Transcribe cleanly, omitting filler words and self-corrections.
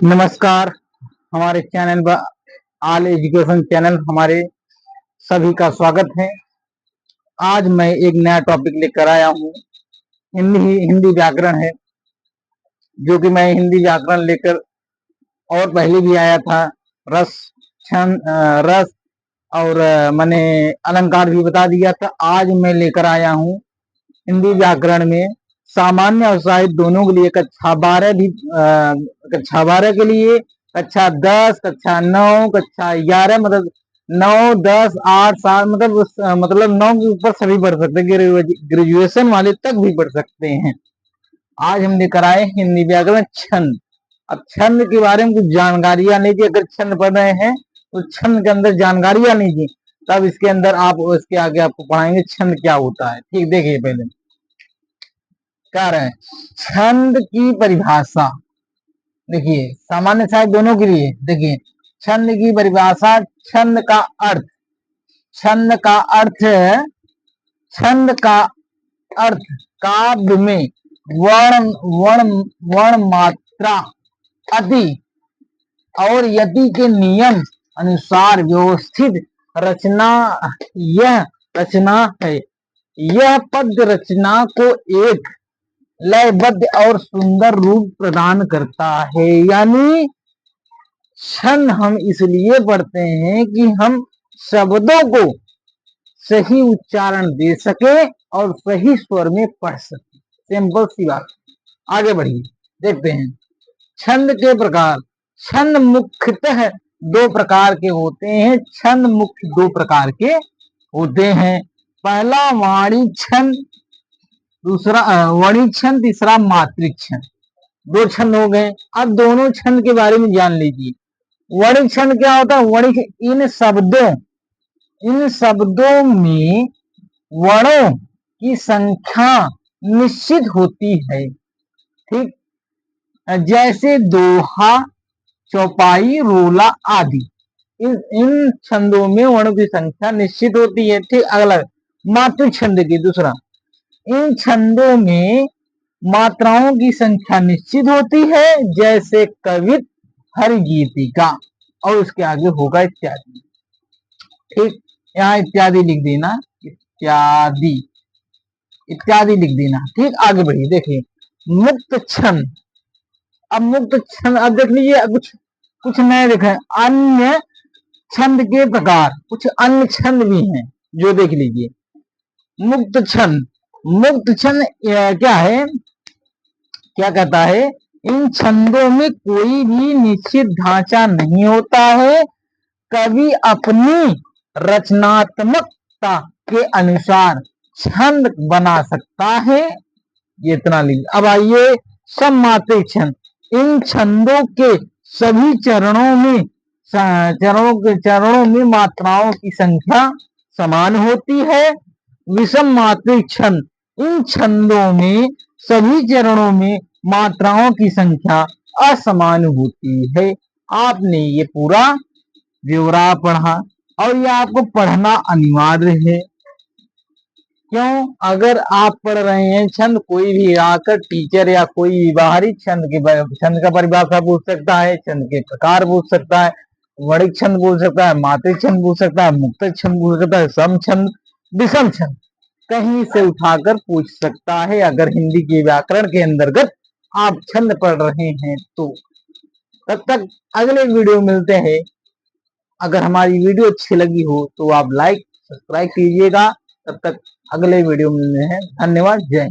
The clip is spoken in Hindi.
नमस्कार। हमारे चैनल ऑल एजुकेशन चैनल हमारे सभी का स्वागत है। आज मैं एक नया टॉपिक लेकर आया हूँ। हिंदी व्याकरण है, जो कि मैं हिंदी व्याकरण लेकर और पहले भी आया था। रस, छंद, रस और मैंने अलंकार भी बता दिया था। आज मैं लेकर आया हूँ हिंदी व्याकरण में सामान्य और साहित्य दोनों के लिए कक्षा 12 भी, कक्षा 12 के लिए, कक्षा 10, कक्षा 9, कक्षा 11, मतलब 9, 10, 8, 7, मतलब 9 के ऊपर सभी पढ़ सकते हैं। ग्रेजुएशन वाले तक भी पढ़ सकते हैं। आज हम लेकर आए हिंदी व्याकरण छंद। अब छंद के बारे में कुछ जानकारियां लीजिए। अगर छंद पढ़ रहे हैं तो छंद के अंदर जानकारियां लीजिए, तब इसके अंदर आप इसके आगे आपको पढ़ाएंगे छंद क्या होता है। ठीक, देखिए पहले क्या रहे छंद की परिभाषा। देखिए सामान्य साहित्य दोनों के लिए देखिए छंद की परिभाषा। छंद का अर्थ, छंद का अर्थ, छंद का अर्थ काव्य में वर्ण वर्ण वर्ण मात्रा अति और यति के नियम अनुसार व्यवस्थित रचना, यह रचना है। यह पद्य रचना को एक लयबद्ध और सुंदर रूप प्रदान करता है। यानी छंद हम इसलिए पढ़ते हैं कि हम शब्दों को सही उच्चारण दे सके और सही स्वर में पढ़ सके। सिंपल सी बात। आगे बढ़िए, देखते हैं छंद के प्रकार। छंद मुख्यतः दो प्रकार के होते हैं। छंद मुख्य दो प्रकार के होते हैं। पहला वाणी छंद, दूसरा वणिक छंद, तीसरा मात्रिक छंद। दो छंद हो गए। अब दोनों छंद के बारे में जान लीजिए। वणिक छंद क्या होता है? वणिक इन शब्दों में वर्णों की संख्या निश्चित होती है। ठीक, जैसे दोहा, चौपाई, रोला आदि। इन छंदों में वर्णों की संख्या निश्चित होती है। ठीक, अगला मात्रिक छंद की दूसरा। इन छंदों में मात्राओं की संख्या निश्चित होती है, जैसे कवित, हरिगीतिका, और उसके आगे होगा इत्यादि। ठीक, यहाँ इत्यादि लिख देना, इत्यादि, इत्यादि लिख देना। ठीक, आगे बढ़िए। देखिए मुक्त छंद। अब मुक्त छंद, अब देख लीजिए कुछ कुछ नए देखें। अन्य छंद के प्रकार, कुछ अन्य छंद भी हैं जो देख लीजिए। मुक्त छंद, मुक्त छंद क्या है, क्या कहता है? इन छंदों में कोई भी निश्चित ढांचा नहीं होता है। कवि अपनी रचनात्मकता के अनुसार छंद बना सकता है। ये इतना लीजिए। अब आइए सममात्रिक छंद। इन छंदों के सभी चरणों में मात्राओं की संख्या समान होती है। विषम मात्रिक छंद। इन छंदों में सभी चरणों में मात्राओं की संख्या असमान होती है। आपने ये पूरा ब्यौरा पढ़ा और ये आपको पढ़ना अनिवार्य है। क्यों? अगर आप पढ़ रहे हैं छंद, कोई भी आकर टीचर या कोई बाहरी छंद का परिभाषा पूछ सकता है, छंद के प्रकार पूछ सकता है, वणिक छंद पूछ सकता है, मात्रिक छंद पूछ सकता है, मुक्त छंद पूछ सकता है, सम छंद, विषम छंद कहीं से उठाकर पूछ सकता है। अगर हिंदी के व्याकरण के अंतर्गत आप छंद पढ़ रहे हैं तो। तब तक अगले वीडियो मिलते हैं। अगर हमारी वीडियो अच्छी लगी हो तो आप लाइक, सब्सक्राइब कीजिएगा। तब तक अगले वीडियो मिलने हैं। धन्यवाद। जय।